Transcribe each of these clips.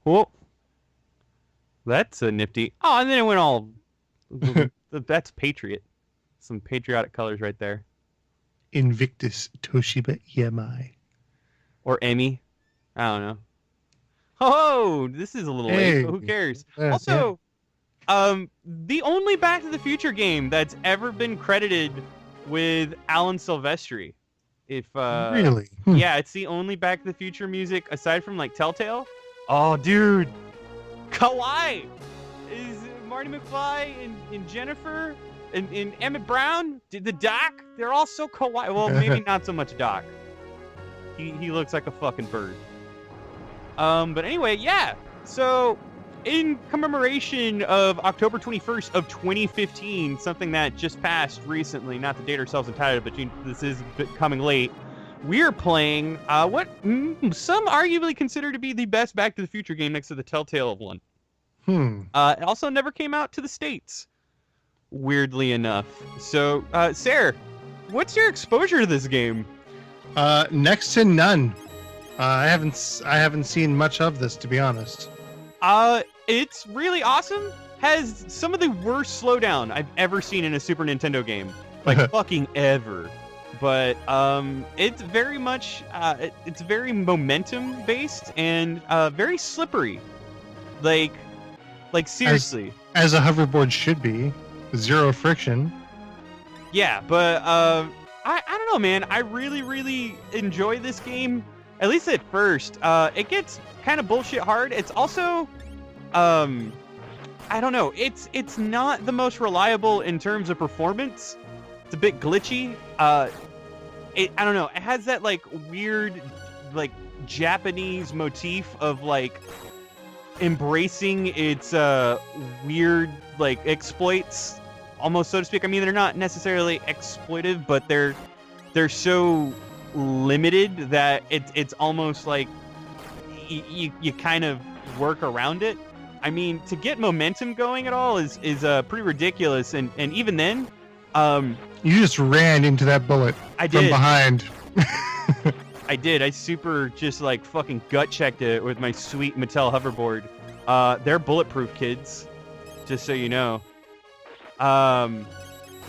Oh, that's a nifty. Oh, and then it went all. That's Patriot. Some patriotic colors right there. Invictus Toshiba EMI. Or Emmy. I don't know. Oh, this is a little late, Hey, but who cares? yeah. Also, the only Back to the Future game that's ever been credited with Alan Silvestri. If Really? yeah, it's the only Back to the Future music aside from like Telltale. Oh, dude, Kawaii is Marty McFly and Jennifer and Emmett Brown. The Doc, they're all so kawaii. Well, maybe not so much Doc. He looks like a fucking bird. But anyway, yeah. So, in commemoration of October 21st of 2015, something that just passed recently, not to date ourselves entirely, but this is coming late, we're playing what some arguably consider to be the best Back to the Future game next to the Telltale one. It also never came out to the States, weirdly enough. So, Sarah, what's your exposure to this game? Next to none. I haven't seen much of this, to be honest. It's really awesome. Has some of the worst slowdown I've ever seen in a Super Nintendo game, like fucking ever. But it's very much it's very momentum based and very slippery. Like seriously. As a hoverboard should be, zero friction. Yeah, but I don't know, man. I really enjoy this game. At least at first. It gets kind of bullshit hard. It's also, I don't know. It's not the most reliable in terms of performance. It's a bit glitchy. I don't know. It has that like weird, like Japanese motif of like embracing its weird like exploits, almost so to speak. I mean, they're not necessarily exploitive, but they're so limited that it's almost like you kind of work around it. I mean, to get momentum going at all is pretty ridiculous, and even then, you just ran into that bullet from behind. I did. I super just like fucking gut checked it with my sweet Mattel hoverboard. They're bulletproof, kids, just so you know.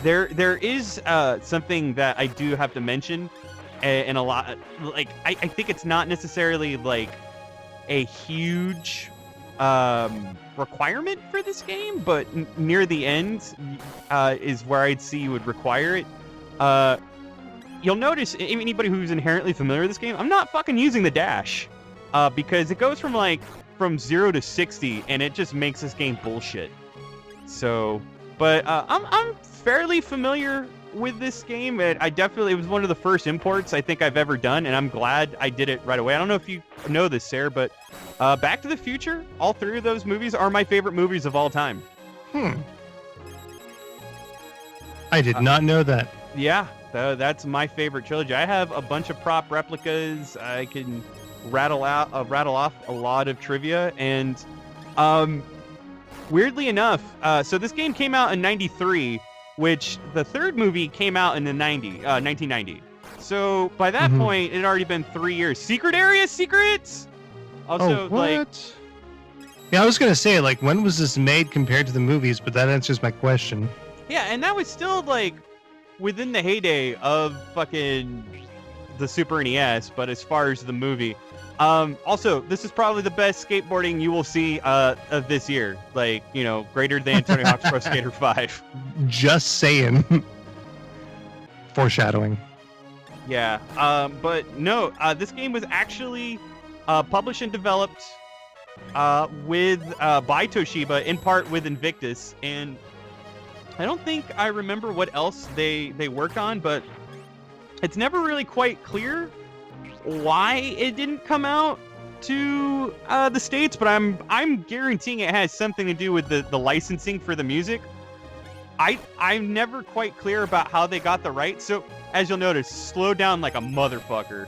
There is something that I do have to mention. And a lot, like, I think it's not necessarily like a huge requirement for this game, but near the end is where I'd see you would require it. You'll notice, anybody who's inherently familiar with this game, I'm not fucking using the dash because it goes from 0 to 60, and it just makes this game bullshit. So, but I'm fairly familiar with this game. It was one of the first imports I think I've ever done, and I'm glad I did it right away. I don't know if you know this, Sarah, but Back to the Future, all three of those movies are my favorite movies of all time. I did not know that. Yeah, that's my favorite trilogy. I have a bunch of prop replicas. I can rattle off a lot of trivia, and weirdly enough, so this game came out in '93. Which the third movie came out in the 1990. So by that point, it had already been 3 years. Secret Area Secrets? Also, what? Yeah, I was going to say, like, when was this made compared to the movies? But that answers my question. Yeah, and that was still, like, within the heyday of fucking the Super NES, but as far as the movie. Also, this is probably the best skateboarding you will see of this year. Like, you know, greater than Tony Hawk's Pro Skater 5. Just saying. Foreshadowing. Yeah, but no, this game was actually published and developed with by Toshiba, in part with Invictus, and I don't think I remember what else they worked on, but it's never really quite clear why it didn't come out to the States, but I'm guaranteeing it has something to do with the licensing for the music. I'm never quite clear about how they got the rights. So as you'll notice, slow down like a motherfucker,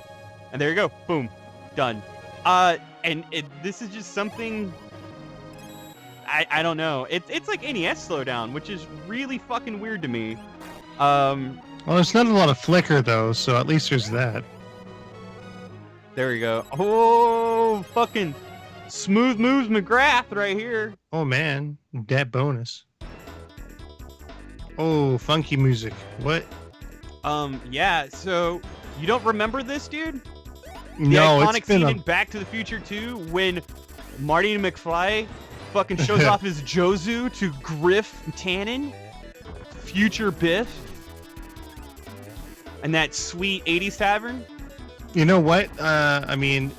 and there you go, boom, done. And this is just something I don't know. It's like NES slowdown, which is really fucking weird to me. Well, there's not a lot of flicker though, so at least there's that. There we go. Oh, fucking Smooth Moves McGrath right here. Oh man, that bonus. Oh, funky music. What? Yeah, so you don't remember this, dude? The No, iconic it's been scene a... in Back to the Future 2 when Marty McFly fucking shows off his Jozu to Griff Tannen, future Biff, and that sweet 80s tavern. You know what? I mean,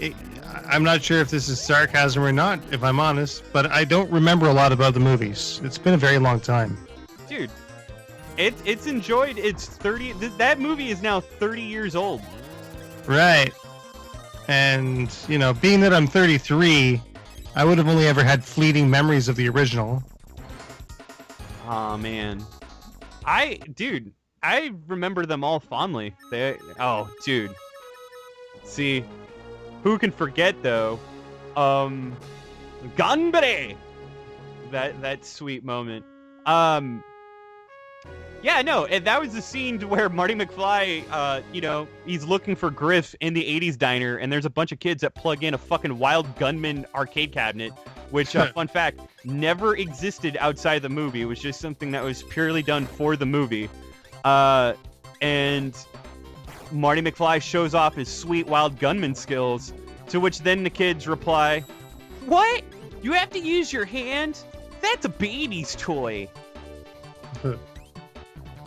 I'm not sure if this is sarcasm or not, if I'm honest, but I don't remember a lot about the movies. It's been a very long time. Dude, it's enjoyed. It's 30. That movie is now 30 years old. Right. And, you know, being that I'm 33, I would have only ever had fleeting memories of the original. Oh, man. Dude, I remember them all fondly. Oh, dude. See, who can forget, though? Ganbare! That sweet moment. Yeah, no, and that was the scene where Marty McFly, you know, he's looking for Griff in the 80s diner, and there's a bunch of kids that plug in a fucking Wild Gunman arcade cabinet, which, fun fact, never existed outside the movie. It was just something that was purely done for the movie. And Marty McFly shows off his sweet Wild Gunman skills, to which then the kids reply, "What? You have to use your hand? That's a baby's toy."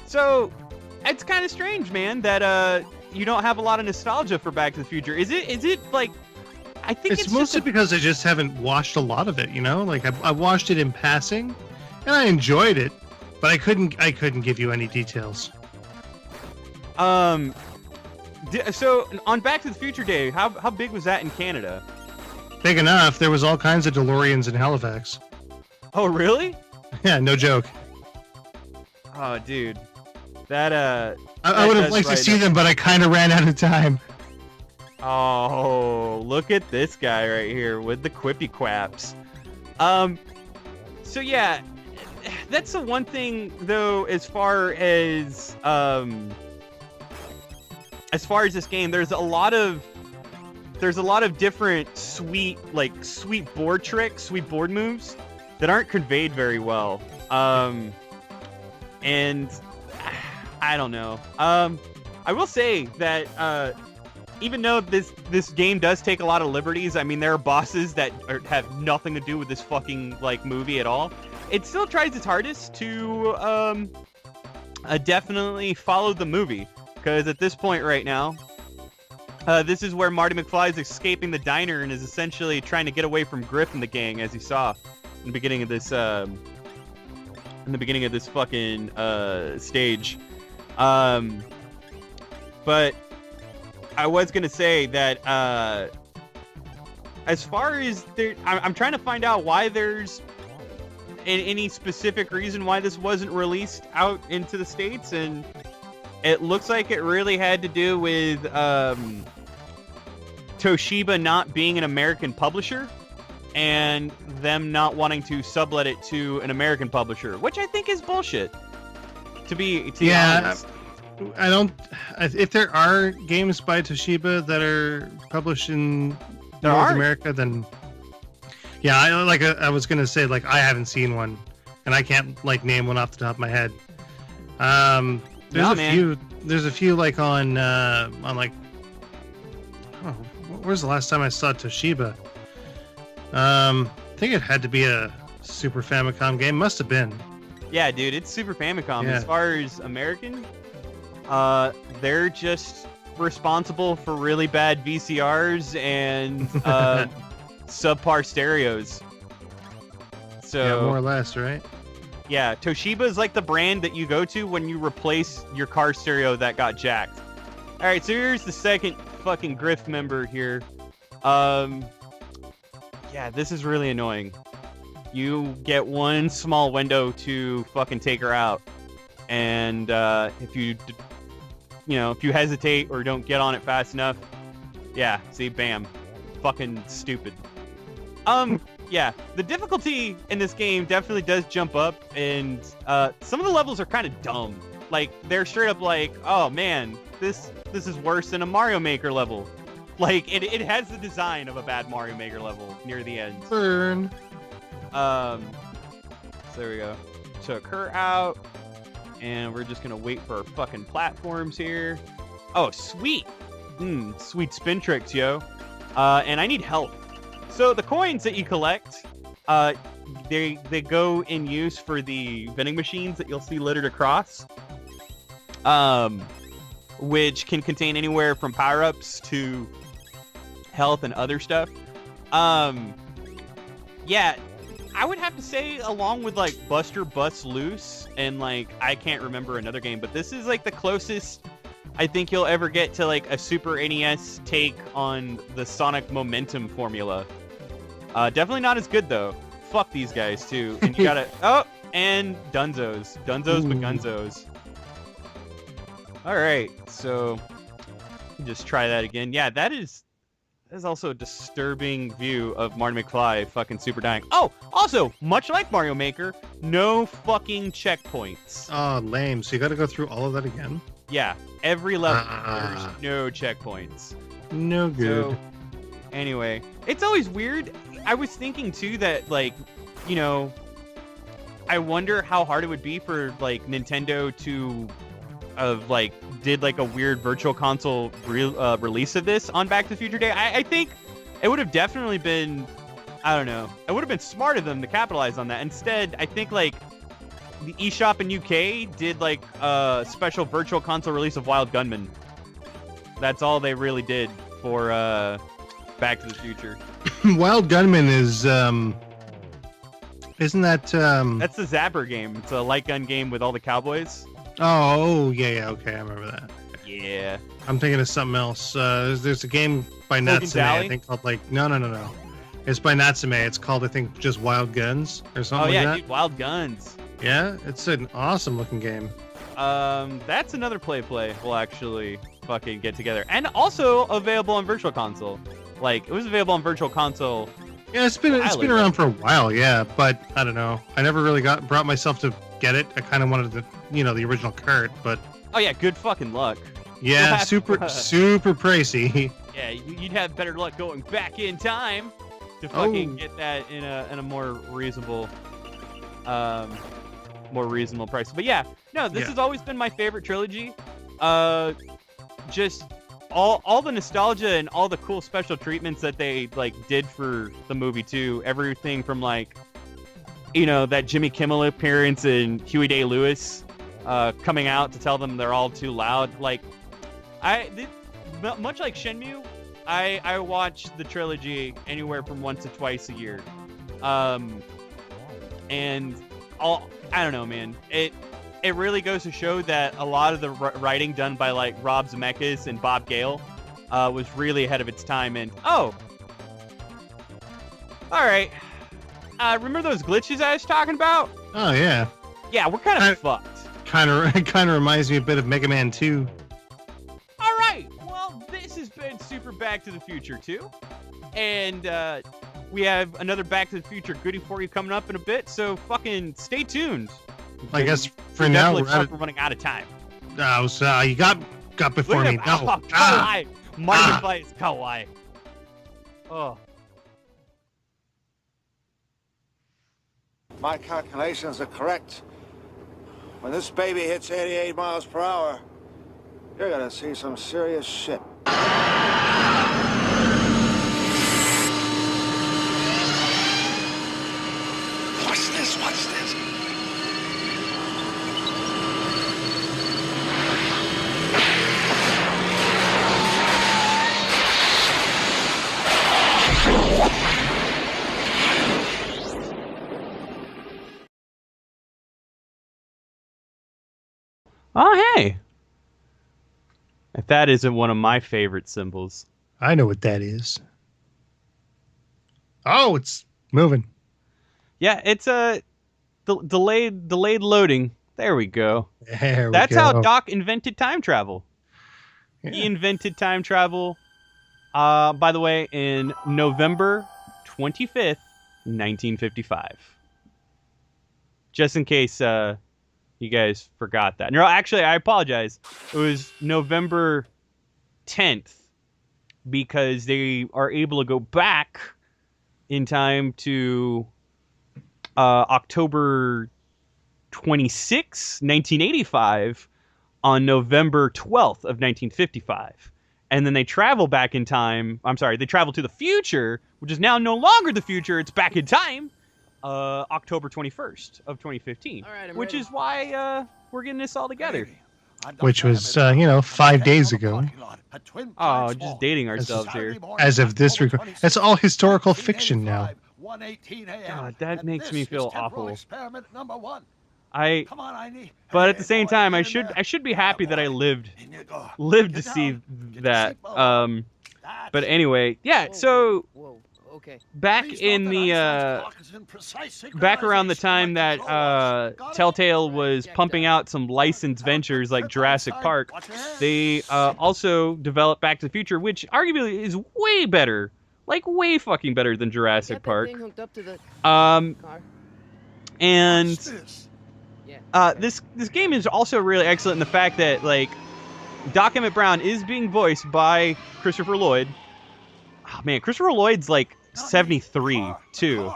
So, it's kind of strange, man, that you don't have a lot of nostalgia for Back to the Future. Is it like, I think it's mostly because I just haven't watched a lot of it, you know? Like, I watched it in passing, and I enjoyed it, but I couldn't give you any details. So, on Back to the Future Day, how big was that in Canada? Big enough. There was all kinds of DeLoreans in Halifax. Oh, really? Yeah, no joke. Oh, dude. That, I would have liked to see them, but I kind of ran out of time. Oh, look at this guy right here with the quippy quaps. So yeah, that's the one thing though, as far as this game, there's a lot of different sweet board tricks, sweet board moves that aren't conveyed very well. And I don't know. I will say that even though this game does take a lot of liberties, I mean, there are bosses that have nothing to do with this fucking movie at all. It still tries its hardest to definitely follow the movie, because at this point right now, this is where Marty McFly is escaping the diner and is essentially trying to get away from Griff and the gang, as you saw in the beginning of this fucking stage. But I was gonna say that as far as I'm trying to find out why there's any specific reason why this wasn't released out into the States, and it looks like it really had to do with Toshiba not being an American publisher and them not wanting to sublet it to an American publisher, which I think is bullshit. To be honest. I don't. If there are games by Toshiba that are published in North America, then yeah, I was gonna say, I haven't seen one, and I can't name one off the top of my head. There's a few on where's the last time I saw Toshiba? I think it had to be a Super Famicom game. Must have been. Yeah, dude, it's Super Famicom. Yeah. As far as American, they're just responsible for really bad VCRs and subpar stereos. So yeah, more or less, right? Yeah, Toshiba is like the brand that you go to when you replace your car stereo that got jacked. All right, so here's the second fucking Griff member here. Yeah, this is really annoying. You get one small window to fucking take her out, and if you hesitate or don't get on it fast enough, yeah, see, bam, fucking stupid. Yeah, the difficulty in this game definitely does jump up, and some of the levels are kind of dumb. They're straight up oh man, this is worse than a Mario Maker level. Like, it has the design of a bad Mario Maker level near the end. Burn. So there we go. Took her out. And we're just going to wait for our fucking platforms here. Oh, sweet. Sweet spin tricks, yo. And I need help. So the coins that you collect, they go in use for the vending machines that you'll see littered across. Which can contain anywhere from power-ups to health and other stuff. Yeah, I would have to say, along with like Buster Bust Loose and like I can't remember another game, but this is like the closest I think you'll ever get to like a Super NES take on the Sonic momentum formula. Definitely not as good though. Fuck these guys too. And you gotta and Dunzos, but Gunzos. All right, so just try that again. Yeah, that is also a disturbing view of Marty McFly fucking super dying. Oh, also, much like Mario Maker, no fucking checkpoints. Oh, lame. So you got to go through all of that again? Yeah, every level, there's no checkpoints. No good. So, anyway, it's always weird. I was thinking, too, that, like, you know, I wonder how hard it would be for, like, Nintendo to did like a weird virtual console release of this on Back to the Future Day. I think it would have definitely been, I don't know, it would have been smart of them to capitalize on that. Instead, I think like the eShop in UK did like a special virtual console release of Wild Gunman. That's all they really did for Back to the Future. Wild Gunman is isn't that That's the Zapper game. It's a light gun game with all the cowboys. Oh, yeah, okay, I remember that. Yeah. I'm thinking of something else. There's a game by Natsume, I think, called, like, no. It's by Natsume. It's called, I think, just Wild Guns, or something like that. Dude, Wild Guns. Yeah, it's an awesome-looking game. That's another play we'll actually fucking get together. And also available on Virtual Console. Like, it was available on Virtual Console. Yeah, it's been around for a while, yeah, but I don't know. I never really brought myself to get it. I kind of wanted the original cart, but oh yeah, good fucking luck. Yeah, super pricey. Yeah, you'd have better luck going back in time to fucking get that in a more reasonable price. But yeah, no, this has always been my favorite trilogy. Just all the nostalgia and all the cool special treatments that they like did for the movie too. Everything from like, that Jimmy Kimmel appearance and Huey Day Lewis coming out to tell them they're all too loud. Like, much like Shenmue, I watch the trilogy anywhere from once to twice a year. And I don't know, man. It really goes to show that a lot of the writing done by like Rob Zemeckis and Bob Gale was really ahead of its time. And all right. Remember those glitches I was talking about? Oh yeah. Yeah, we're kind of fucked. Kind of reminds me a bit of Mega Man 2. All right. Well, this has been Super Back to the Future 2, and we have another Back to the Future goodie for you coming up in a bit. So fucking stay tuned. I guess for now we're running out of time. You got before me. No. Kawaii. Marty McFly is kawaii. Oh. My calculations are correct. When this baby hits 88 miles per hour, you're gonna see some serious shit. Watch this, watch this. Oh, hey. If that isn't one of my favorite symbols. I know what that is. Oh, it's moving. Yeah, it's a delayed loading. There we go. That's how Doc invented time travel. Yeah. He invented time travel, by the way, in November 25th, 1955. Just in case you guys forgot that. No, actually, I apologize. It was November 10th, because they are able to go back in time to October 26, 1985, on November 12th of 1955. And then they travel back in time. I'm sorry, they travel to the future, which is now no longer the future. It's back in time. October 21st of 2015, which is why we're getting this all together. Which was, 5 days ago. Oh, just dating ourselves here. As of this record. It's all historical fiction now. God, that makes me feel awful. But at the same time, I should be happy that I lived to see that. But anyway, yeah. So back in the back around the time that Telltale was pumping out some licensed ventures like Jurassic Park, they also developed Back to the Future, which arguably is way better, like way fucking better than Jurassic Park. And this game is also really excellent in the fact that like Doc Emmett Brown is being voiced by Christopher Lloyd. Oh man, Christopher Lloyd's like 73 too,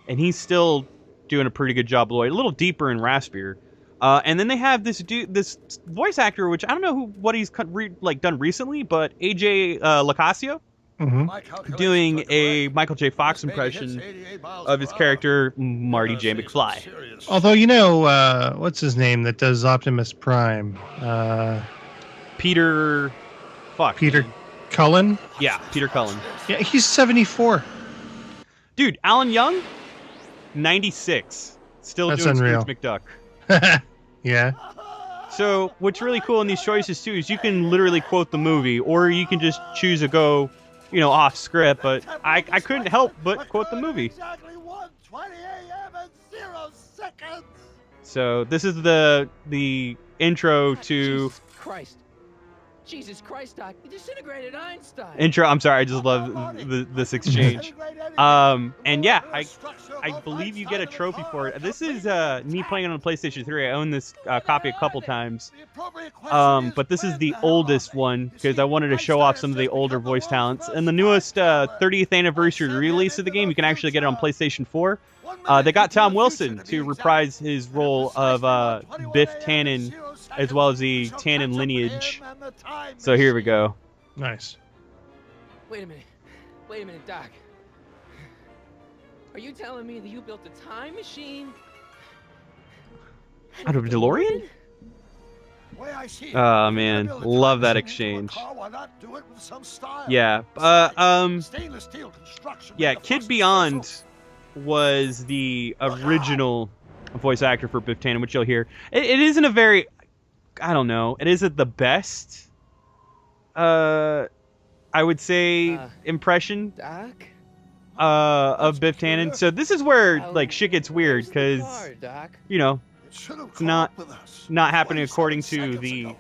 and he's still doing a pretty good job. Lloyd, a little deeper and raspier. And then they have this voice actor, which I don't know what he's done recently, but AJ Lacasio. Mm-hmm. Doing a Michael J. Fox impression of his character, Marty J. McFly. Although, what's his name that does Optimus Prime? Peter Cullen? Yeah, Peter Cullen. Yeah, he's 74. Dude, Alan Young, 96. Still That's doing unreal. Scrooge McDuck. Yeah. So, what's really cool in these choices, too, is you can literally quote the movie, or you can just choose to go off script, but I couldn't help but quote the movie. So this is the intro to Jesus Christ, Doc, you disintegrated Einstein. Intro. I'm sorry, I just love this exchange. And yeah, I believe you get a trophy for it. This is me playing it on PlayStation 3. I own this copy a couple times. But this is the oldest one because I wanted to show off some of the older voice talents. And the newest 30th anniversary release of the game, you can actually get it on PlayStation 4. They got Tom Wilson to reprise his role of Biff Tannen, as well as the Tannen lineage. So here we go. Nice. Wait a minute, Doc. Are you telling me that you built a time machine out of a DeLorean? Oh man, love that exchange. Yeah, yeah, Kid Beyond was the original voice actor for Biff Tannen, which you'll hear. It isn't a very, I don't know, it isn't the best, I would say, impression Doc? of Biff Tannen. So this is where like shit gets weird because it's not happening according to the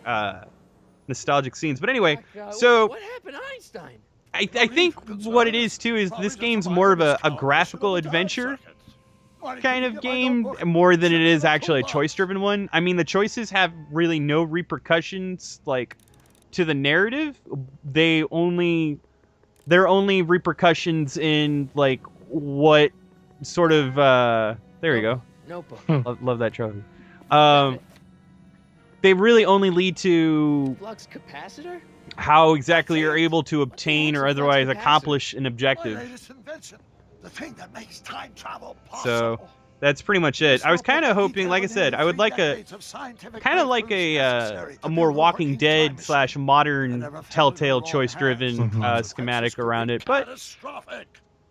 nostalgic scenes. But anyway, so what happened to Einstein? I think what it is too is this game's more of a graphical adventure kind of game more than it is actually a choice-driven one. I mean, the choices have really no repercussions like to the narrative. They're only repercussions in like what sort of there we go. Notebook. Love that trophy. They really only lead to flux capacitor? How exactly you're able to obtain or otherwise accomplish an objective. The thing that makes time travel possible. So that's pretty much it. I was kind of hoping, like I said, I would like a more Walking Dead / modern Telltale choice-driven schematic around it, but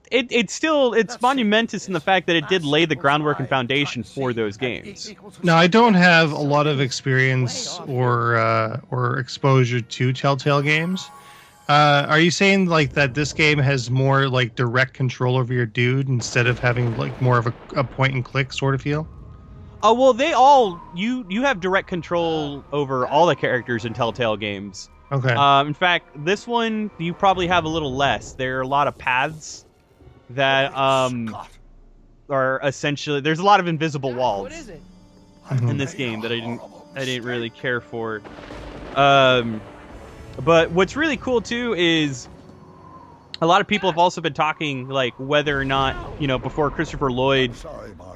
it's monumentous in the fact that it did lay the groundwork and foundation for those games. Now, I don't have a lot of experience or exposure to Telltale games. Are you saying like that this game has more like direct control over your dude instead of having like more of a point and click sort of feel? Oh well, they all you have direct control over all the characters in Telltale games. Okay. In fact, this one you probably have a little less. There are a lot of paths that are essentially there's a lot of invisible walls What is it? in this game that I didn't really care for. But what's really cool too is a lot of people have also been talking like whether or not, before Christopher Lloyd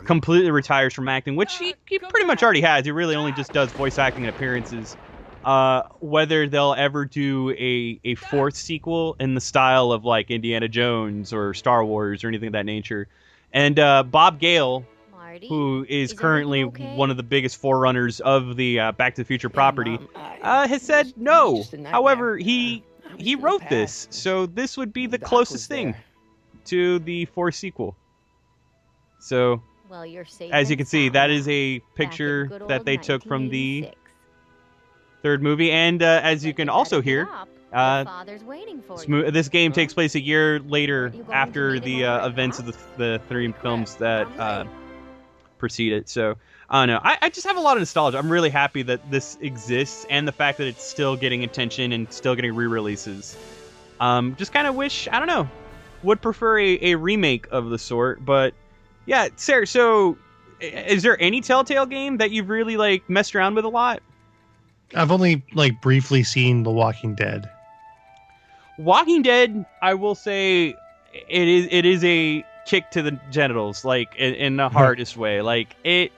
completely retires from acting, which he pretty much already has. He really only just does voice acting and appearances. Whether they'll ever do a fourth sequel in the style of like Indiana Jones or Star Wars or anything of that nature. And Bob Gale, who is currently one of the biggest forerunners of the Back to the Future property, has said no. However, he wrote this, so this would be the closest thing to the fourth sequel. So, as you can see, that is a picture that they took from the third movie, and as you can also hear, this game takes place a year later after the events of the three films that precede it. So, I don't know. I just have a lot of nostalgia. I'm really happy that this exists, and the fact that it's still getting attention and still getting re-releases. Just kind of wish, I don't know, would prefer a remake of the sort, but yeah, Sarah, so is there any Telltale game that you've really like messed around with a lot? I've only like briefly seen The Walking Dead. Walking Dead, I will say, it is a kick to the genitals, like in the hardest way. Like it.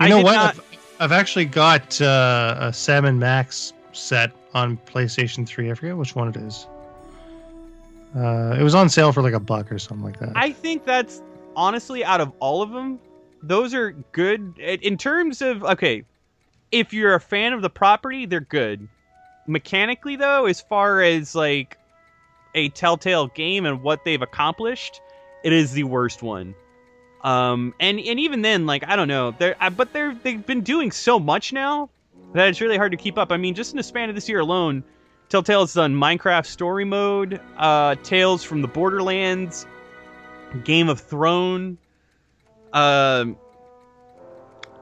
You know what? I've actually got a Sam and Max set on PlayStation 3. I forget which one it is. It was on sale for like $1 or something like that. I think that's honestly, out of all of them, those are good in terms of, okay, if you're a fan of the property, they're good. Mechanically, though, as far as like a Telltale game and what they've accomplished, it is the worst one. And even then, like, I don't know, they've been doing so much now that it's really hard to keep up. I mean, just in the span of this year alone, Telltale's done Minecraft Story Mode, Tales from the Borderlands, Game of Thrones,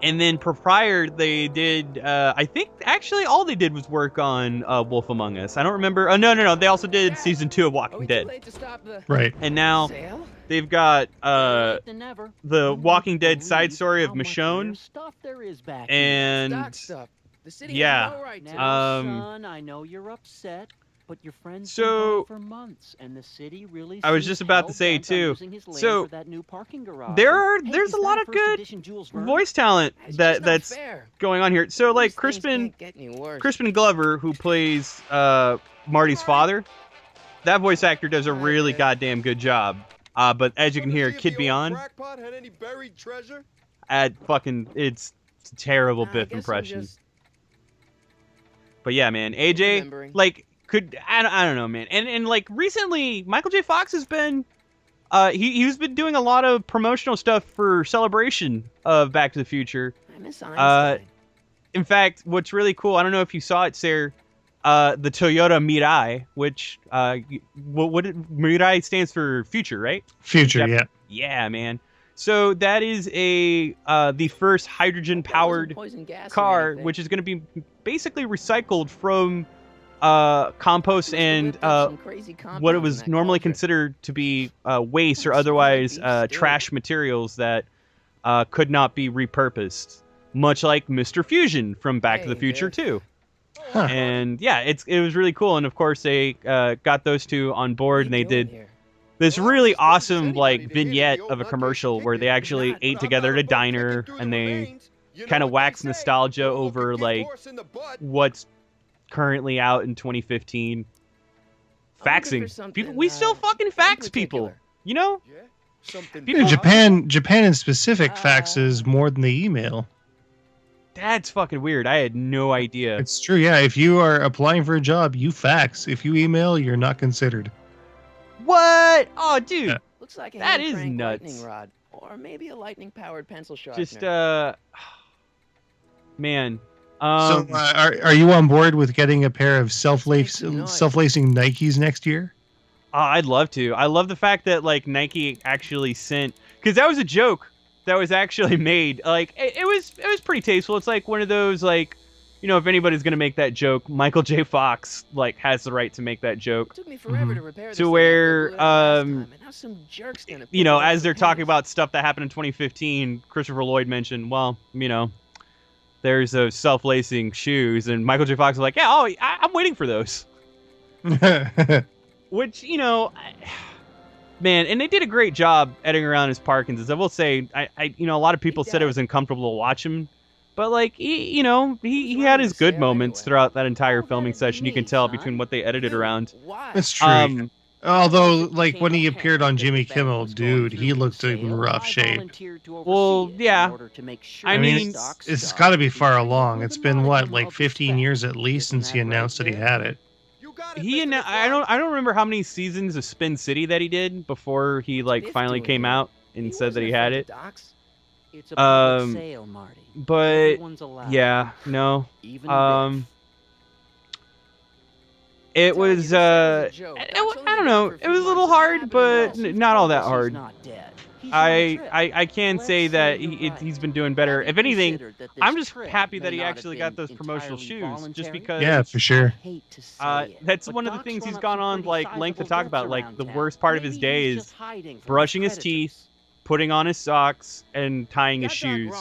and then prior they did, I think actually all they did was work on Wolf Among Us. I don't remember. Oh, no. They also did season 2 of Walking Dead. Right. And now they've got the Walking Dead side story of Michonne. And yeah, son, I know you're upset, but your friends so for months, and the city really I was just about to say too. So there's a lot of good voice talent that's going on here. So like Crispin Glover, who plays Marty's father, that voice actor does a really goddamn good job. But as you can hear, Kid Beyond, it's a terrible Biff impression. But yeah, man, AJ, like, I don't know, man, and like recently, Michael J. Fox has been, he's been doing a lot of promotional stuff for Celebration of Back to the Future. I miss Einstein. In fact, what's really cool, I don't know if you saw it, Sarah, the Toyota Mirai, which Mirai stands for future, right? Future, Yep. yeah. Yeah, man. So that is the first hydrogen-powered car, which is going to be basically recycled from compost and what it was normally considered to be waste or otherwise trash materials that could not be repurposed, much like Mr. Fusion from Back to the Future 2. Huh. And yeah, it was really cool. And of course, they got those two on board, and they did this really awesome like vignette of a commercial where they actually ate together at a diner, and they kind of wax nostalgia over like what's currently out in 2015. Faxing people, we still fucking fax people, you know. People, Japan in specific faxes more than they email. That's fucking weird. I had no idea. It's true, yeah. If you are applying for a job, you fax. If you email, you're not considered. What? Oh, dude. Yeah. Looks like a That is hand-crank nuts. lightning rod, or maybe a lightning-powered pencil sharpener. Just man. So, are you on board with getting a pair of self-lacing Nikes next year? I'd love to. I love the fact that like Nike actually sent, because that was a joke that was actually made. Like it was pretty tasteful. It's like one of those like, you know, if anybody's gonna make that joke, Michael J. Fox like has the right to make that joke. It took me forever to repair this To thing where after I blew it out last time, and now some jerk's gonna you know, put it as over they're the talking pants. about stuff that happened in 2015, Christopher Lloyd mentioned, well, you know, there's those self-lacing shoes, and Michael J. Fox was like, yeah, I'm waiting for those. Which, man, and they did a great job editing around his Parkinson's. I will say, a lot of people said it was uncomfortable to watch him, but like, he had his good moments throughout that entire filming session. You can tell between what they edited around. That's true. Although, like, when he appeared on Jimmy Kimmel, dude, he looked in rough shape. Well, yeah. I mean, it's got to be far along. It's been, what, like 15 years at least since he announced that he had it. I don't remember how many seasons of Spin City that he did before he, like, finally came out and said that he had it. But, yeah, no. It was, I don't know, it was a little hard, but not all that hard. I can say that he's been doing better. If anything, I'm just happy that he actually got those promotional shoes, just because. Yeah, for sure. That's one of the things he's gone on, like, length to talk about. Like, the worst part of his day is brushing his teeth, putting on his socks, and tying his shoes.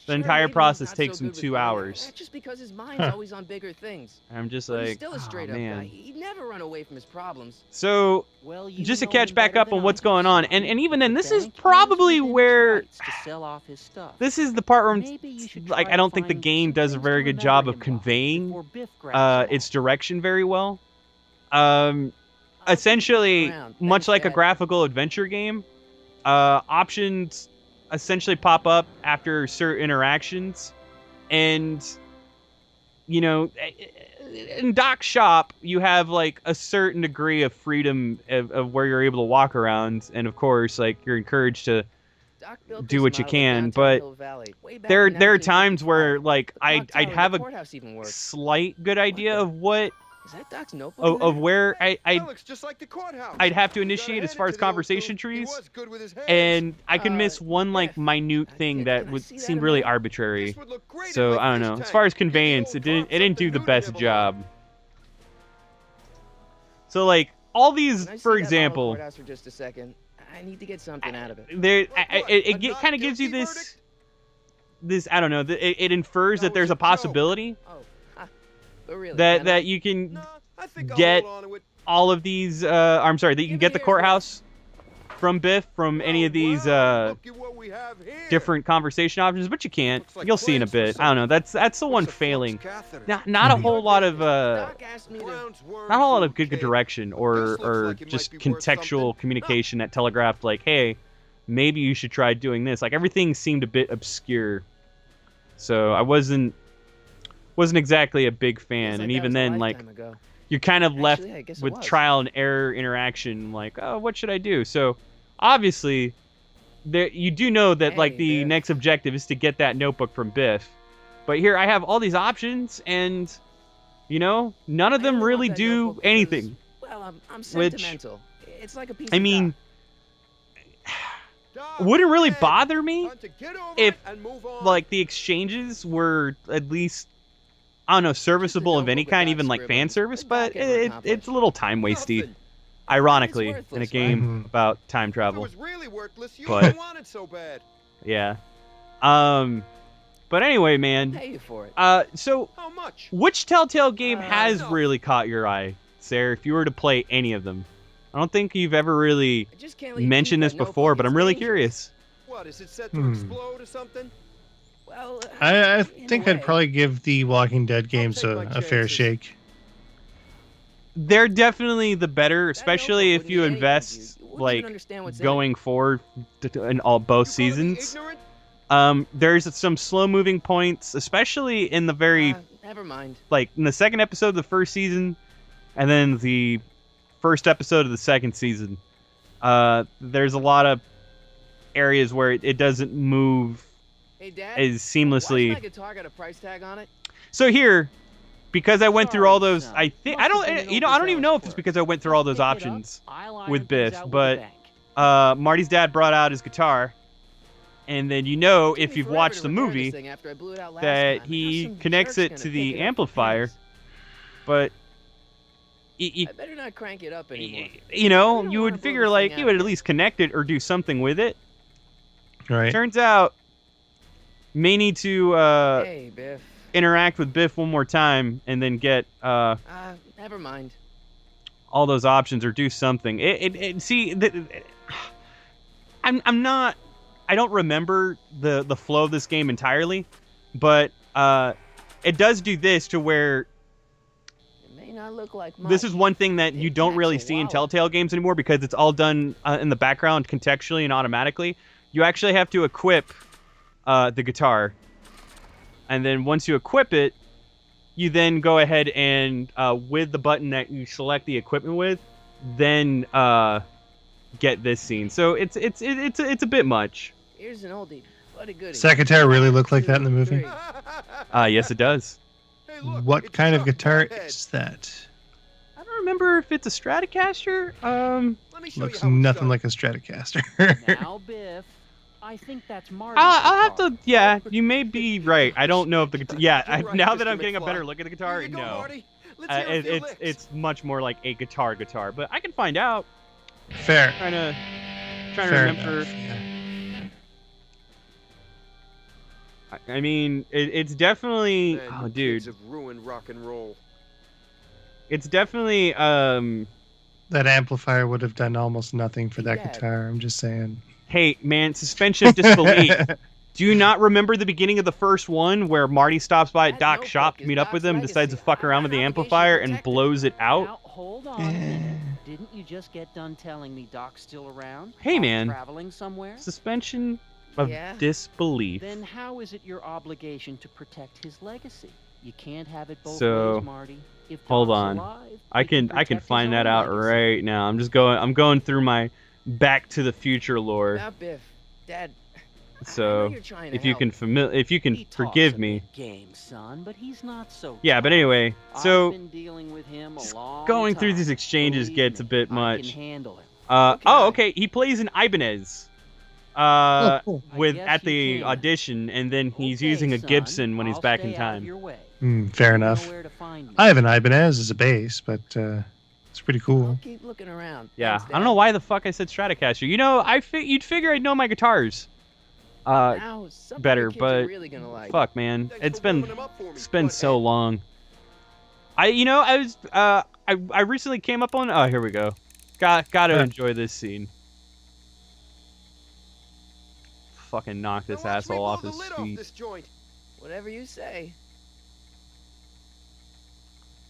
The entire process takes him 2 hours. Just because his mind's always on bigger things. I'm just But like, he's still a straight up man. guy. He'd never run away from his problems. So, just to catch back up on what's going on, and even then, this is probably where, this is the part where like, I don't think the game does a very good job of conveying its direction very well. Essentially, much like a graphical adventure game, options essentially pop up after certain interactions, and in Doc's shop you have like a certain degree of freedom of where you're able to walk around, and of course, like, you're encouraged to do what you can, but there are times where, like, I'd have a slight good idea of what Is that Doc's notebook? of where Looks just like the courthouse. I'd have to initiate as far as conversation trees, and I can miss one, like, minute thing that would seem really arbitrary. So I don't know. As far as conveyance, it didn't do the best job. So, like, all these, for example, For just a second. I need to get something out of it. it kind of gives you this I don't know. It infers that there's a possibility But really, that you can get all of these. I'm sorry, that you can get the courthouse from Biff from any of these different conversation options, but you can't. You'll see in a bit. I don't know. That's the one failing. Not a whole lot of good direction or just contextual communication that telegraphed, like, hey, maybe you should try doing this. Like, everything seemed a bit obscure, so I wasn't exactly a big fan. And even then, like, you're kind of left with trial and error interaction, like, oh, what should I do? So obviously you do know that, like, the next objective is to get that notebook from Biff, but here I have all these options, and none of them really do anything. Well, I'm sentimental. It's like a piece I mean, wouldn't really bother me if, like, the exchanges were at least, I don't know, serviceable of any kind, even like fan service, but it's a little time wasty, ironically, in a game about time travel. But yeah, but anyway, man. So which Telltale game has really caught your eye, Sarah? If you were to play any of them, I don't think you've ever really mentioned this before, but I'm really curious. What, is it set to explode or something? Well, I think I'd probably give the Walking Dead games a fair shake. They're definitely the better, especially if you invest, like, going forward in both seasons. There's some slow moving points, especially in the very, never mind. Like, in the second episode of the first season, and then the first episode of the second season. There's a lot of areas where it doesn't move as seamlessly. Why does my guitar got a price tag on it? So here, because I went through all those, I don't even know if it's because I went through all those options with Biff, but Marty's dad brought out his guitar, and then if you've watched the movie that he connects it to the amplifier, but I better not crank it up anymore. You would figure, like, you would at least connect it or do something with it. Right. Turns out, may need to Hey, Biff. interact with Biff one more time and then get Never mind. all those options or do something. I'm not. I don't remember the flow of this game entirely, but it does do this to where It may not look like much. this is one thing that you don't really see in Telltale games anymore because it's all done in the background contextually and automatically. You actually have to equip the guitar, and then once you equip it, you then go ahead and with the button that you select the equipment with, then get this scene. So it's a bit much. Here's an oldie, but a goodie. Secretary really looked like that in the movie. Yes, it does. Hey, look, What it's kind of Chuck guitar Northhead. is that? I don't remember if it's a Stratocaster. Let me show Looks you how it's nothing done. like a Stratocaster. Now, Biff, I think that's Marty's I'll have guitar. to. Yeah, you may be right. I don't know if the guitar. Yeah, You're right, now that Mr. I'm getting a McFly. better look at the guitar, Here you go, no. Marty. Let's hear a few It's licks. it's much more like a guitar, but I can find out. Fair. Trying to Fair remember. enough. Yeah. I mean, it's definitely. Man, Oh, you dude, kids have ruined rock and roll. it's definitely. That amplifier would have done almost nothing for that Yeah. guitar. I'm just saying. Hey, man, suspension of disbelief. Do you not remember the beginning of the first one where Marty stops by at That Doc's notebook shop to is meet up Doc's with him, decides to legacy. fuck around with the amplifier, and blows it out? Now, hold on a minute. Didn't you just get done telling me Doc's still around? Hey, Off man. Traveling somewhere? Suspension of Yeah. disbelief. Then how is it your obligation to protect his legacy? You can't have it both So, ways, Marty. If hold Doc's on. alive, I he can protect his find that own out legacy. right now. I'm going through my Back to the Future lore. Now, Biff, Dad. I know So you're trying to if you help. can He talks forgive a me. big game, son, but he's not so Yeah, but tough. anyway, I've so been dealing with him a just long going through time. these exchanges Believe gets a me, bit I much. can handle it. Okay, he plays an Ibanez. cool. With I at guess the you can. audition, and then he's Okay, using a son, Gibson when he's I'll back in stay out of time. your way. Fair You know enough. where to find me. I have an Ibanez as a bass, but it's pretty I'll cool. keep looking around. Yeah, Thanks, I don't know Dad. why the fuck I said Stratocaster. You know, you'd figure I'd know my guitars. Now, something better, the kids are but really gonna like. Fuck, man, Thanks it's for been warming 'em up for me, it's been so butthead. long. I was I recently came up on. Oh, here we go. Got to Huh. enjoy this scene. Fucking knock this Now watch me asshole blow off the his lid feet. this joint. Whatever you say.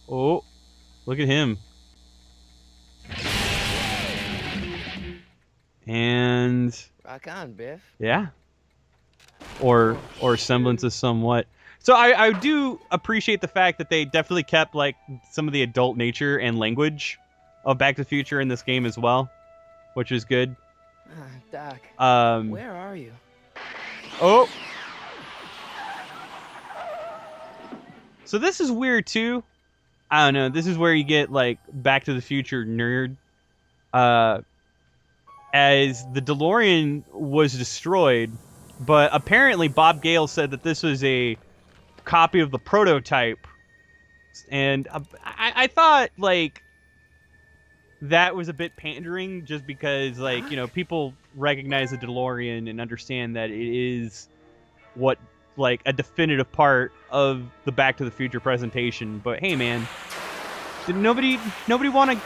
Oh, look at him. And Rock on, Biff. yeah, or semblance of somewhat. So I do appreciate the fact that they definitely kept like some of the adult nature and language of Back to the Future in this game as well, which is good. Doc, Um, where are you? oh, so this is weird too. I don't know. This is where you get like Back to the Future nerd. As the DeLorean was destroyed, but apparently Bob Gale said that this was a copy of the prototype, and I thought like that was a bit pandering, just because like people recognize the DeLorean and understand that it is what like a definitive part of the Back to the Future presentation. But hey, man, did nobody want to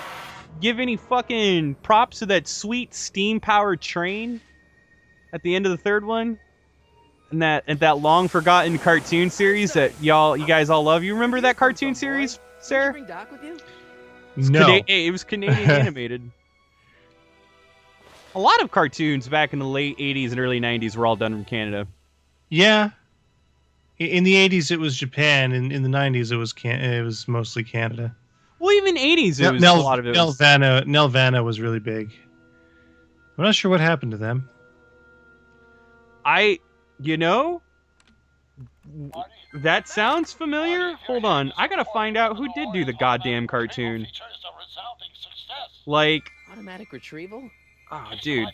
give any fucking props to that sweet steam-powered train at the end of the third one? And that long forgotten cartoon series that you guys all love. You remember that cartoon series, Did you Sarah? bring Doc with you? No. It was Canadian animated. A lot of cartoons back in the late 80s and early 90s were all done from Canada. Yeah. In the 80s, it was Japan. In the 90s, it was mostly Canada. Well, even 80s, it was a lot of it. Was, Nelvana was really big. I'm not sure what happened to them. That sounds familiar. Hold on, I gotta find out who did do the goddamn cartoon. Like, Automatic retrieval? oh, dude,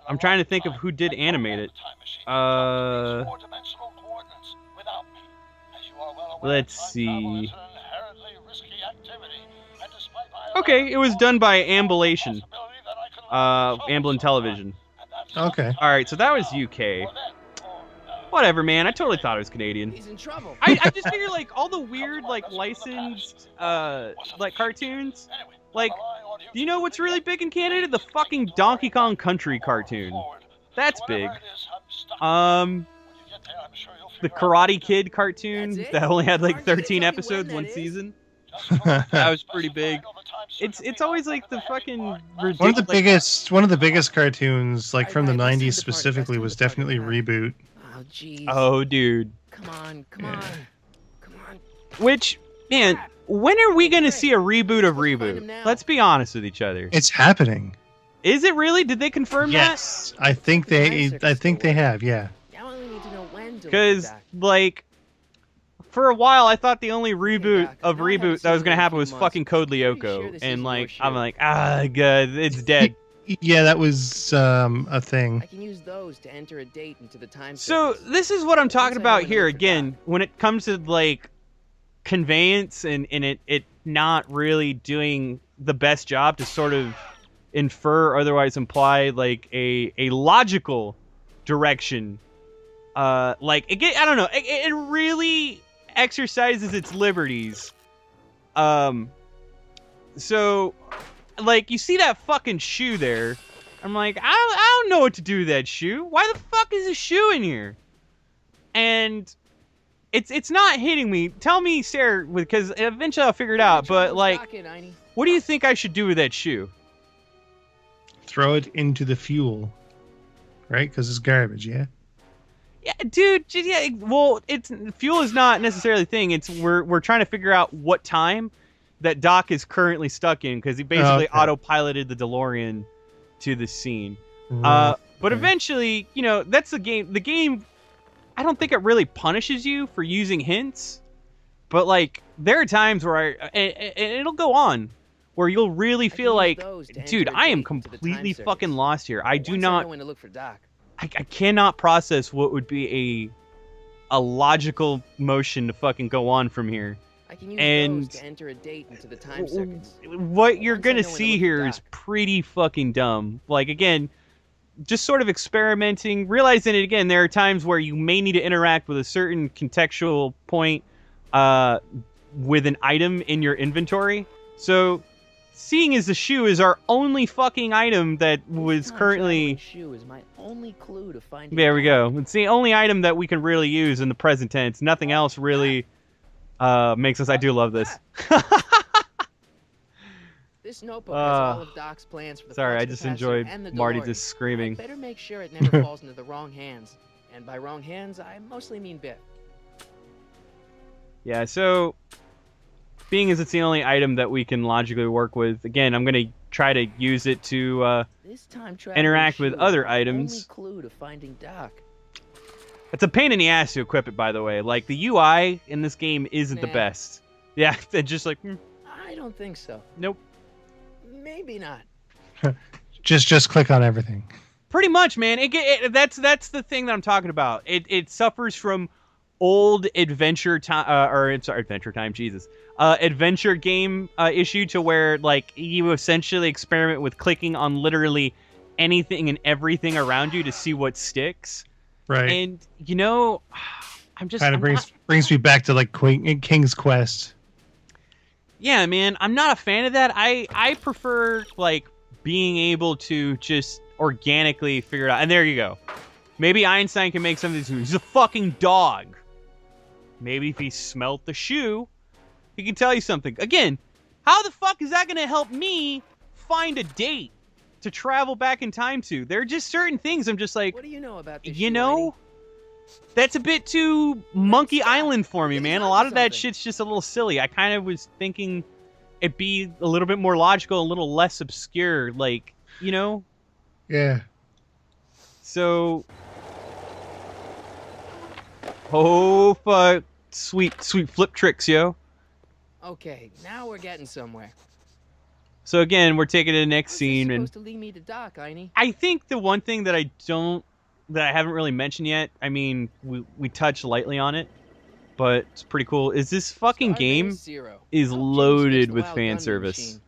I'm trying to think of who did animate it. Let's see. Okay, it was done by Ambulation. Amblin Television. Okay. All right, so that was UK. Whatever, man. I totally thought it was Canadian. He's in trouble. I just figure like all the weird like licensed like cartoons. Like, do you know what's really big in Canada? The fucking Donkey Kong Country cartoon. That's big. The Karate Kid cartoon that only had like 13 episodes, one season. That was pretty big. It's always like the fucking ridiculous. One of the biggest cartoons, like from the '90s specifically, was definitely Reboot. Oh, jeez. Oh, dude. Come on. Which, man, when are we gonna see a reboot of Reboot? Let's be honest with each other. It's happening. Is it really? Did they confirm Yes, I think they have. Yeah. Now I only need to know when to look Because, back. like, for a while, I thought the only reboot of Reboot that was gonna happen was fucking Code Lyoko, and like, I'm like, god, it's dead. Yeah, that was a thing. I can use those to enter a date into the time So sequence. this is what I'm talking Once I know about when to here look for again. Doc. When it comes to like conveyance and it not really doing the best job to sort of infer or otherwise imply like a logical direction. Like again, I don't know. It really exercises its liberties. So like you see that fucking shoe there. I'm like, I don't know what to do with that shoe. Why the fuck is a shoe in here? And it's not hitting me. Tell me, Sarah, because eventually I'll figure it out. But like, what do you think I should do with that shoe? Throw it into the fuel, right? Because it's garbage. Yeah. Yeah, dude. Yeah. Well, it's fuel is not necessarily a thing. It's we're trying to figure out what time that Doc is currently stuck in because he basically autopiloted the DeLorean to the scene. But eventually, you know, that's the game. The game, I don't think it really punishes you for using hints, but like there are times where and it'll go on where you'll really feel like, dude, I am completely fucking lost here. I do not. When to look for Doc. I cannot process what would be a logical motion to fucking go on from here. I can use And those to enter a date into the time circuits. what you're Once I gonna know when to see look for here is Doc. pretty fucking dumb. Like again, just sort of experimenting, realizing it again. There are times where you may need to interact with a certain contextual point with an item in your inventory. So, seeing as the shoe is our only fucking item that was currently. Shoe is my only clue to finding There we Doc. go. It's the only item that we can really use in the present tense. Nothing else really makes us. I do love this. This notebook has all of Doc's plans for the Sorry, I flux just capacitor enjoyed and the Marty DeLorean. just screaming. I better make sure it never falls into the wrong hands. And by wrong hands, I mostly mean Biff. Yeah, so being as it's the only item that we can logically work with, again, I'm gonna try to use it to This time traveling interact with shoe is other my items. Only clue to finding Doc. It's a pain in the ass to equip it, by the way. Like the UI in this game isn't the Nah. best. Yeah, it's just like I don't think so. nope. Maybe not. Just click on everything. Pretty much, man. That's the thing that I'm talking about. It suffers from old Adventure Time. Jesus, Adventure game issue to where like you essentially experiment with clicking on literally anything and everything around you to see what sticks. Right. And you know, I'm just Kind of brings me back to like King's Quest. Yeah, man, I'm not a fan of that. I prefer like being able to just organically figure it out. And there you go. Maybe Einstein can make something. He's a fucking dog. Maybe if he smelt the shoe, he can tell you something. Again, how the fuck is that going to help me find a date to travel back in time to? There are just certain things I'm just like, What do you know about this you shoe, know, that's a bit too Monkey Island for me, man. A lot of that shit's just a little silly. I kind of was thinking it'd be a little bit more logical, a little less obscure, like, you know? Yeah. So, oh fuck, sweet flip tricks, yo. Okay, now we're getting somewhere. So again, we're taking to the next How's scene, this and supposed to lead me to Doc, Einie? I think the one thing that I haven't really mentioned yet, I mean, we touched lightly on it, but it's pretty cool, is this fucking Starbase game Zero. is How James loaded fixed the with wild fan gunman service. machine.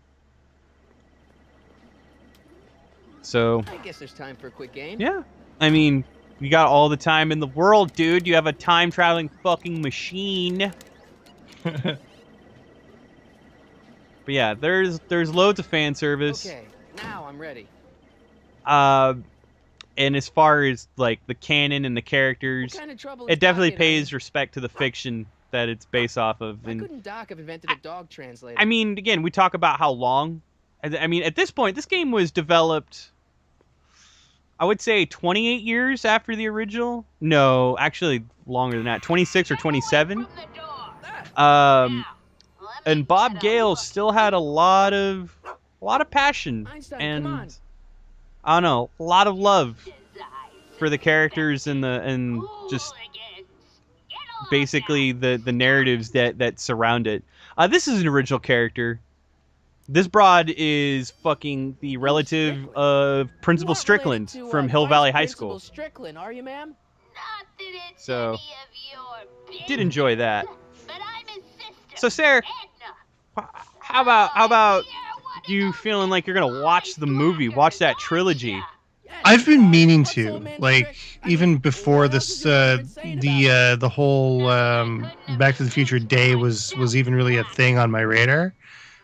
So, I guess there's time for a quick game. yeah. I mean, You got all the time in the world, dude. You have a time-traveling fucking machine. But yeah, there's loads of fan service. Okay, now I'm ready. And as far as like the canon and the characters, What kind of trouble is it definitely Doc in, pays honey? respect to the fiction that it's based off of. Why And couldn't Doc have invented a dog translator? I mean, again, we talk about how long. I mean, at this point, this game was developed, I would say 28 years after the original. No, actually longer than that, 26 or 27. And Bob Gale still had a lot of passion Einstein, and come on. I don't know, a lot of love for the characters and just basically the narratives that surround it. This is an original character. This broad is fucking the relative of Principal You aren't Strickland related to, from Hill Valley High Principal School. Strickland, are you, ma'am? So, did enjoy that. But I'm his sister. So, Sarah, Edna. how about you feeling like you're gonna watch the movie, watch that trilogy? I've been meaning What's to, old man like, Strick? I even mean, before what else this, is anyone saying about the whole Back to the Future day was even really a thing on my radar.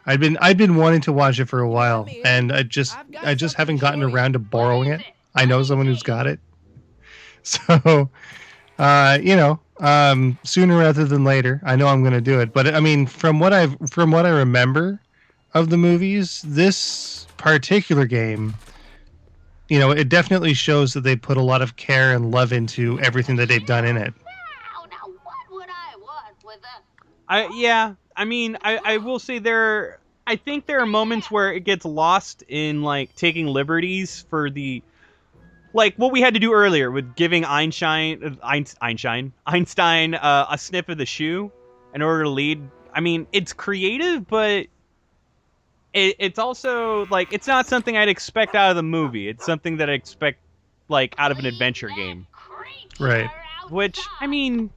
I'd been wanting to watch it for a while, and I just haven't gotten around to borrowing it. I know someone who's got it, so sooner rather than later, I know I'm going to do it. But I mean, from what I remember of the movies, this particular game, it definitely shows that they put a lot of care and love into everything that they've done in it. Now what would I want with a... I will say I think there are moments where it gets lost in like taking liberties for the, like what we had to do earlier with giving Einstein a sniff of the shoe in order to lead. I mean, it's creative, but it's also like it's not something I'd expect out of the movie. It's something that I expect like out of an adventure game, Right. which I mean,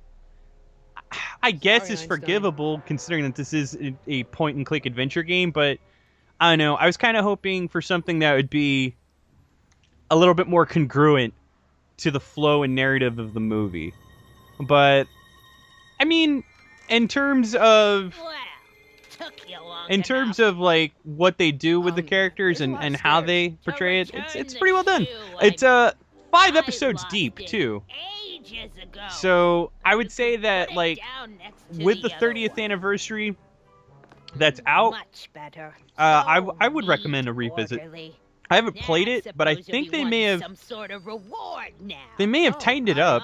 I guess Sorry, is Einstein. forgivable considering that this is a point-and-click adventure game, but I don't know. I was kind of hoping for something that would be a little bit more congruent to the flow and narrative of the movie. But, I mean, in terms of like what they do with the characters there's a lot and of how stairs. they portray it, it's pretty well done. It's 5 episodes deep too. So I would say that like with the 30th anniversary that's out, I would recommend a revisit. I haven't played it, but I think they may have tightened it up.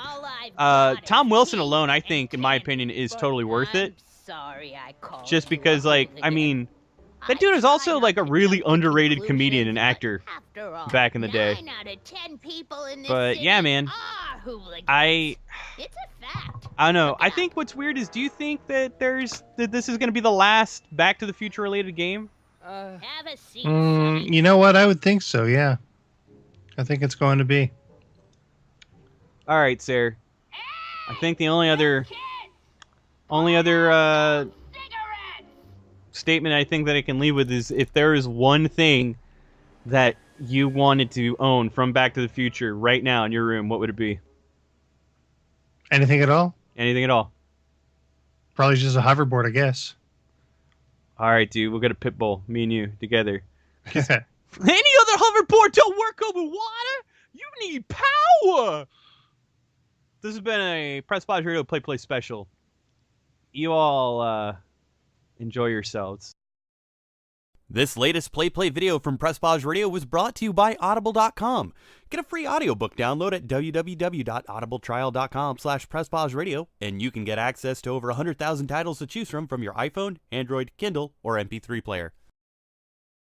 Tom Wilson alone, I think, in my opinion, is totally worth it. Just because, like, I mean, that dude is also like a really underrated comedian and actor back in the day. But yeah, man, I don't know. I think what's weird is, do you think that this is going to be the last Back to the Future related game? You know what? I would think so. Yeah, I think it's going to be. All right, Sarah. I think the only other statement I think that I can leave with is, if there is one thing that you wanted to own from Back to the Future right now in your room, what would it be? Anything at all? Anything at all? Probably just a hoverboard, I guess. All right, dude. We'll get a pit bull, me and you, together. Yeah. Any other hoverboard don't work over water. You need power. This has been a Press Pause Radio Play special. You all enjoy yourselves. This latest Play video from Press Pause Radio was brought to you by Audible.com. Get a free audiobook download at www.audibletrial.com/PressPauseRadio, and you can get access to over 100,000 titles to choose from your iPhone, Android, Kindle, or MP3 player.